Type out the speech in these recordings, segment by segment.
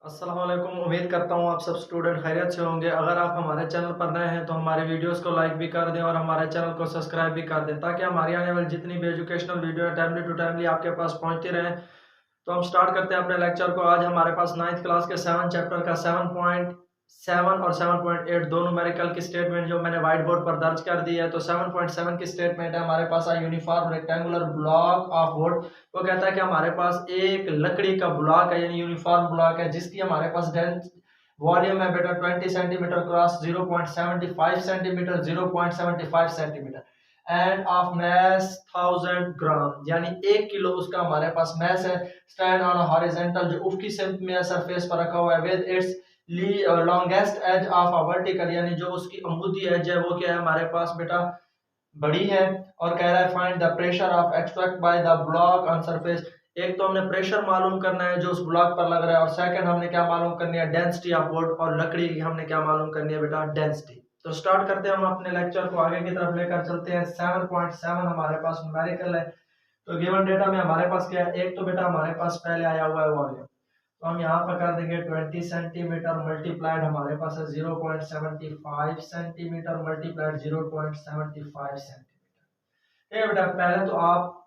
अस्सलाम वालेकुम। उम्मीद करता हूँ आप सब स्टूडेंट खैरियत से होंगे। अगर आप हमारे चैनल पर नए हैं तो हमारे वीडियोस को लाइक भी कर दें और हमारे चैनल को सब्सक्राइब भी कर दें ताकि हमारी आने वाली जितनी भी एजुकेशनल वीडियो है टाइमली टू टाइमली आपके पास पहुंचती रहें। तो हम स्टार्ट करते हैं अपने लेक्चर को। आज हमारे पास 9th क्लास के 7 चैप्टर का 7.7 और 7.8 दो न्यूमेरिकल की स्टेटमेंट जो मैंने व्हाइट बोर्ड पर दर्ज कर दी है। तो 7.7 की स्टेटमेंट है हमारे पास uniform rectangular block of wood. वो कहता है कि हमारे पास एक लकड़ी का ब्लॉक है यानी यूनिफॉर्म ब्लॉक है जिसकी हमारे पास डेंस वॉल्यूम है बेटा 20 centimetre cross 0.75 centimetre 0.75 centimetre and of mass 1000 gram यानी 1 किलो उसका हमारे पास मैस है। स्टैंड ऑन हॉरिजॉन्टल जो ऊपरी में सरफेस पर रखा हुआ है with its longest edge of a vertical यानी जो उसकी अमूदी एज है वो क्या है हमारे पास बेटा बड़ी है। और कह रहा है find the pressure of extract by the block on surface. एक तो हमने प्रेशर मालूम करना है जो उस ब्लॉक पर लग रहा है और सेकंड हमने क्या मालूम करनी है डेंसिटी ऑफ वुड और लकड़ी की हमने क्या मालूम करनी है बेटा डेंसिटी। तो स्टार्ट करते हैं हम अपने लेक्चर को आगे की तरफ लेकर चलते हैं। 7.7 हमारे पास न्यूमेरिकल है। तो गिवन डेटा में हमारे पास क्या है, एक तो बेटा हमारे पास पहले आया हुआ है वॉल्यूम। तो हम यहाँ पर कर देंगे 20 सेंटीमीटर मल्टीप्लाइड हमारे पास है 0.75 सेंटीमीटर मल्टीप्लाइड 0.75 सेंटीमीटर। ठीक है बेटा, पहले तो आप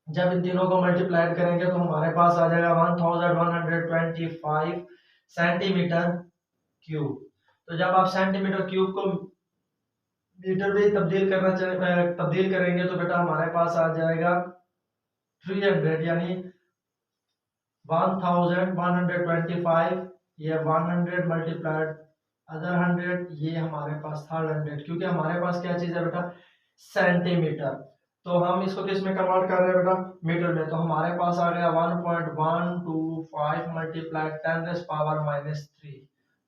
जब इन तीनों को मल्टीप्लाइड करेंगे तो हमारे पास आ जाएगा 1125 सेंटीमीटर क्यूब। तो जब आप सेंटीमीटर क्यूब को मीटर में तब्दील करेंगे तो बेटा हमारे पास आ जाएगा 300 यानी 1125 ये 100 मल्टीप्लाइड अदर 100 ये हमारे पास 300 क्योंकि हमारे पास क्या चीज है बेटा सेंटीमीटर। तो हम इसको किस में कन्वर्ट कर रहे हैं बेटा मीटर में। तो हमारे पास आ गया 1.125 मल्टीप्लाइड 10⁻³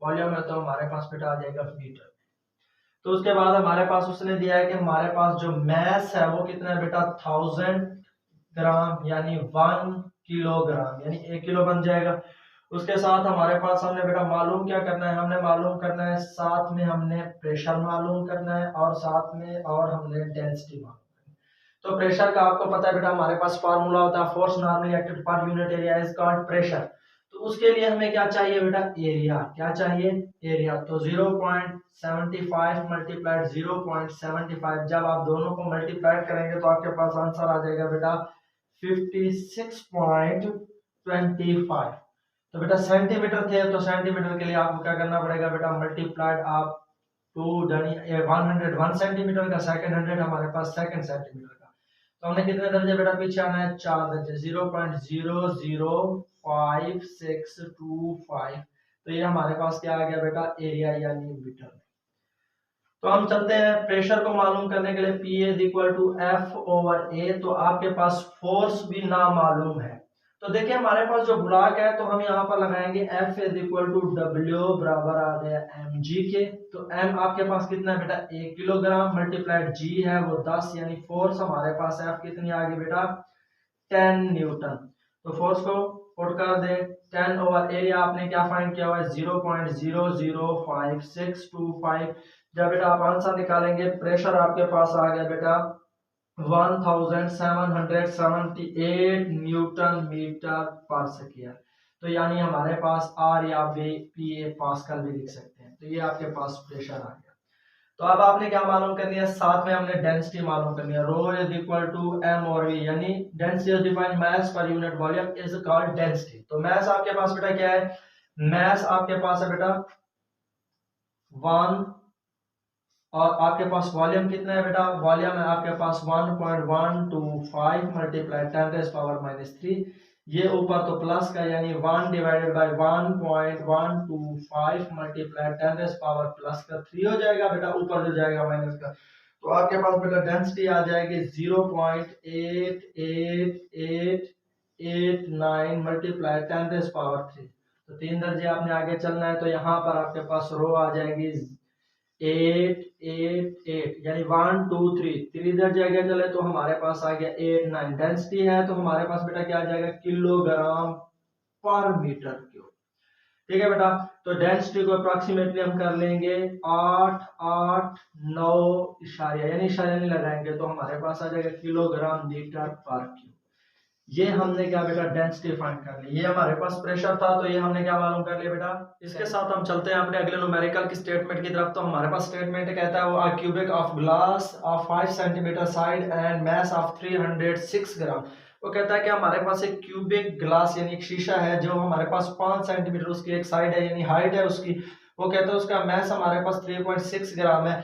वॉल्यूम है तो हमारे पास बेटा आ जाएगा मीटर। तो उसके बाद हमारे पास उसने दिया है कि हमारे पास जो मैस है वो कितना है बेटा 1000 ग्राम यानी 1 किलोग्राम यानी 1 किलो बन जाएगा। उसके साथ हमारे पास हमने बेटा मालूम क्या करना है, हमने मालूम करना है साथ में हमने प्रेशर मालूम करना है और साथ में और हमने डेंसिटी मालूम करना है। तो प्रेशर का आपको पता है बेटा हमारे पास फार्मूला होता है force normally acted per unit area is called pressure. तो उसके लिए हमें क्या चाहिए बेटा एरिया। क्या चाहिए एरिया। तो 0.75 मल्टीप्लाइड 0.75 जब आप दोनों को मल्टीप्लाइड करेंगे तो आपके पास आंसर आ जाएगा बेटा 56.25। तो बेटा सेंटीमीटर थे तो सेंटीमीटर के लिए आपको क्या करना पड़ेगा बेटा मल्टीप्लाइड आप 2 यानी 100 1 सेंटीमीटर का सेकंड 100 हमारे पास सेकंड सेंटीमीटर का। तो हमने कितने दर्जे बेटा पीछे आना है 4 दर्जे 0.0052625। तो ये हमारे पास क्या आ गया बेटा एरिया यानी मीटर। तो हम चलते हैं प्रेशर को मालूम करने के लिए P is equal to F/A। तो आपके पास फोर्स भी ना मालूम है तो देखिए हमारे पास जो ब्लॉक है तो हम यहाँ पर लगाएंगे F is equal to W बराबर आ गया mg के। तो m आपके पास कितना है बेटा 1 किलोग्राम मल्टीप्लाइड g है वो 10 यानी फोर्स हमारे पास F कितनी आ गई बेटा 10 न्यूटन। तो फोर्स को पुट कर दे 10 ओवर एरिया आपने क्या फाइंड किया हुआ है 0.005625। जब बेटा आप आंसर निकालेंगे प्रेशर आपके पास आ गया बेटा 1778 न्यूटन मीटर पर सेकेंड। तो यानी हमारे पास आर या पी ए पास्कल भी लिख सकते हैं। तो ये आपके पास प्रेशर आ गया। तो अब आपने क्या मालूम करनी है साथ में हमने डेंसिटी मालूम करनी है रो इज इक्वल टू एम और वी यानी density is defined mass per unit volume is called density. तो मास आपके पास बेटा क्या है मास आपके पास है बेटा 1 और आपके पास वॉल्यूम कितना है बेटा वॉल्यूम है आपके पास 1.125 मल्टीप्लाई 10⁻³ ये ऊपर तो प्लस का यानी 1 डिवाइडेड बाय 1.125 मल्टीप्लाई 10⁻+3 हो जाएगा बेटा ऊपर जो जाएगा माइनस का। तो आपके पास बेटा डेंसिटी आ जाएगी 0.88889 मल्टीप्लाई 10⁻3। तो 3 दर्जे आपने आगे चलना है तो यहाँ पर आपके पास रो आ जाएगी 888 यानी 1 2 3 3 दर्जे आगे चले तो हमारे पास आ गया 8 9 डेंसिटी है तो हमारे पास बेटा क्या आ जाएगा किलोग्राम पर मीटर क्यूब। ठीक है बेटा। तो डेंसिटी को अप्रोक्सीमेटली हम कर लेंगे 889 इशारिया यानी इशारिया नहीं लगाएंगे तो हमारे पास आ जाएगा किलोग्राम मीटर पर क्यूब। ये हमने क्या बेटा डेंसिटी फाइंड कर ली। ये हमारे पास प्रेशर था तो ये हमने क्या मालूम कर लिया बेटा। इसके साथ हम चलते हैं अपने अगले न्यूमेरिकल की स्टेटमेंट की तरफ। तो हमारे पास स्टेटमेंट कहता है वो a cubic of glass of 5 centimetre side and mass of 306 ग्राम। वो कहता है कि हमारे पास एक क्यूबिक ग्लास यानी एक शीशा है जो हमारे पास 5 सेंटीमीटर उसकी एक साइड है यानी हाइट है उसकी। वो कहता है उसका मास हमारे पास 3.6 ग्राम है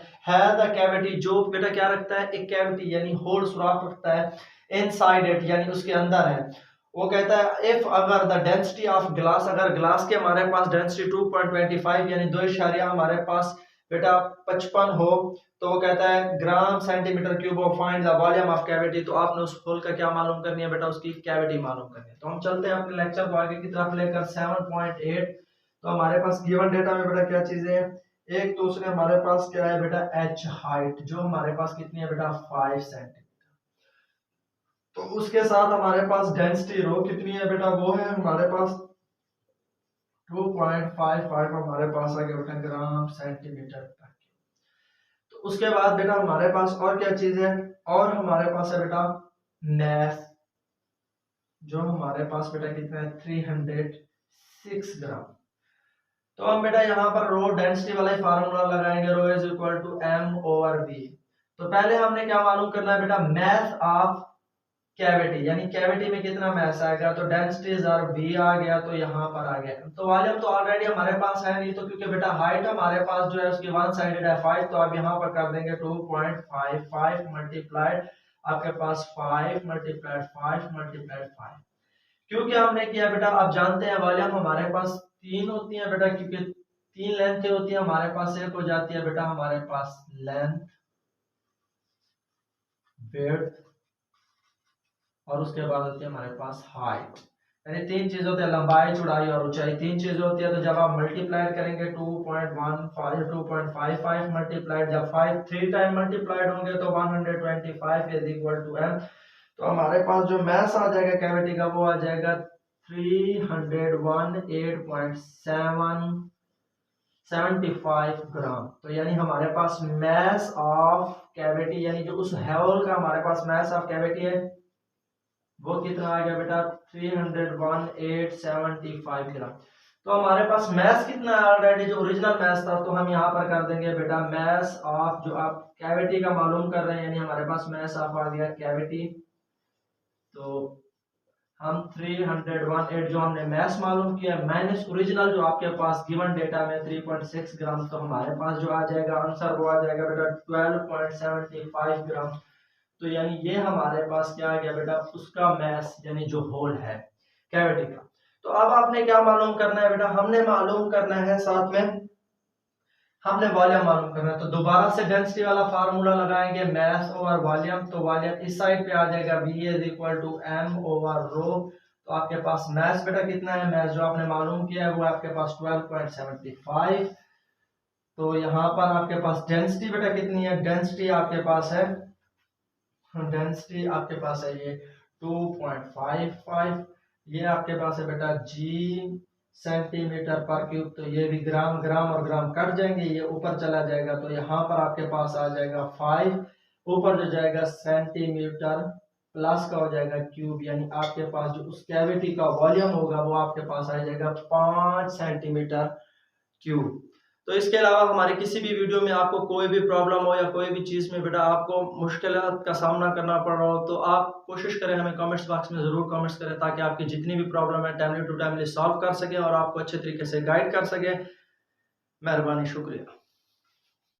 द कैविटी, जो बेटा क्या रखता है, एक कैविटी यानी होल सुराख रखता है इनसाइड इट यानी उसके अंदर है। वो कहता है इफ अगर द डेंसिटी ऑफ ग्लास, अगर ग्लास के हमारे पास डेंसिटी 2.25 यानी 2 हमारे पास बेटा 55 हो तो वो कहता है gram centimetre cube of find the volume of cavity. तो आपने उस होल का क्या मालूम करनी है बेटा, उसकी कैविटी मालूम करनी है। तो हम चलते हैं अपने लेक्चर को आगे की तरफ लेकर 7.8। तो हमारे पास गिवन डेटा में बेटा क्या चीजें हैं, एक तो उसने हमारे पास क्या है बेटा एच हाइट जो हमारे पास कितनी है बेटा 5 सेंटीमीटर। तो उसके साथ हमारे पास डेंसिटी रो कितनी है बेटा, वो है हमारे पास 2.55 हमारे पास आ गया बेटा ग्राम सेंटीमीटर पर। तो उसके बाद बेटा हमारे पास और क्या चीज है, और हमारे पास है बेटा मास जो हमारे पास बेटा कितना है 306 ग्राम। तो हम बेटा यहाँ पर रो डेंसिटी वाला ही फार्मूला लगाएंगे, rho is equal to M over V. तो पहले हमने क्या मालूम करना है बेटा, मास ऑफ कैविटी यानी कैविटी में कितना मास आएगा। तो डेंसिटी जर वी आ गया तो यहाँ पर आ गया। तो वॉल्यूम तो ऑलरेडी हमारे पास है नहीं, तो क्योंकि बेटा हाइट हमारे पास जो है उसकी वन साइडेड है 5, तो अब यहाँ पर कर देंगे 2.55 मल्टीप्लाइड आपके पास 5 मल्टीप्लाइड 5 मल्टीप्लाइड 5। क्योंकि हमने किया बेटा, आप जानते हैं वॉल्यूम हमारे पास 3 होती है बेटा, क्योंकि 3 लेंथ होती है हमारे पास। एक हो जाती है बेटा हमारे पास लेंथ, विड्थ और उसके बाद होती है हमारे पास हाइट। यानी 3 चीज होती है, लंबाई चौड़ाई और ऊंचाई, 3 चीजें होती है। तो जब आप मल्टीप्लाई करेंगे 2.55 मल्टीप्लाइड, जब 5 3 टाइम मल्टीप्लाइड होंगे तो 125 इज इक्वल टू m। तो हमारे पास जो मास आ जाएगा कैविटी का वो आ जाएगा 318.75 ग्राम। तो यानी हमारे पास मास ऑफ कैविटी यानी जो उस होल का हमारे पास मास ऑफ कैविटी है वो कितना आ गया बेटा 318.75 ग्राम। तो हमारे पास मास कितना है ऑलरेडी जो ओरिजिनल मास था, तो हम यहाँ पर कर देंगे बेटा मास ऑफ जो आप कैविटी का मालूम कर रहे हैं, यानी हमारे पास मास ऑफ आ गया कैविटी। तो हम 318 जो हमने मास मालूम किया माइनस ओरिजिनल जो आपके पास गिवन डेटा में 3.6 ग्राम, तो हमारे पास जो आ जाएगा आंसर वो आ जाएगा बेटा 12.75 ग्राम। तो यानी ये हमारे पास क्या आ गया बेटा उसका मास यानी जो होल है कैविटी का। तो अब आपने क्या मालूम करना है बेटा, हमने मालूम करना है साथ में हमने वॉल्यूम मालूम करना है। तो दोबारा से डेंसिटी वाला फार्मूला लगाएंगे मास ओवर वॉल्यूम। तो वॉल्यूम इस साइड पे आ जाएगा V is equal to m over rho. तो आपके पास मास बेटा कितना है, मास जो आपने मालूम किया है वो आपके पास 12.75। तो यहाँ पर आपके पास डेंसिटी बेटा कितनी है, डेंसिटी आपके पास है डेंसिटी आपके पास है ये 2.55। ये आपके पास है बेटा G सेंटीमीटर पर क्यूब। तो ये भी ग्राम ग्राम और ग्राम कट जाएंगे, ये ऊपर चला जाएगा। तो यहाँ पर आपके पास आ जाएगा 5, ऊपर जो जाएगा सेंटीमीटर प्लस का हो जाएगा क्यूब, यानी आपके पास जो उस कैविटी का वॉल्यूम होगा वो आपके पास आ जाएगा 5 सेंटीमीटर क्यूब। तो इसके अलावा हमारे किसी भी वीडियो में आपको कोई भी प्रॉब्लम हो या कोई भी चीज़ में बेटा आपको मुश्किलात का सामना करना पड़ रहा हो तो आप कोशिश करें हमें कमेंट्स बॉक्स में ज़रूर कमेंट्स करें, ताकि आपकी जितनी भी प्रॉब्लम है टाइमली टू टाइमली सॉल्व कर सके और आपको अच्छे तरीके से गाइड कर सके। मेहरबानी, शुक्रिया।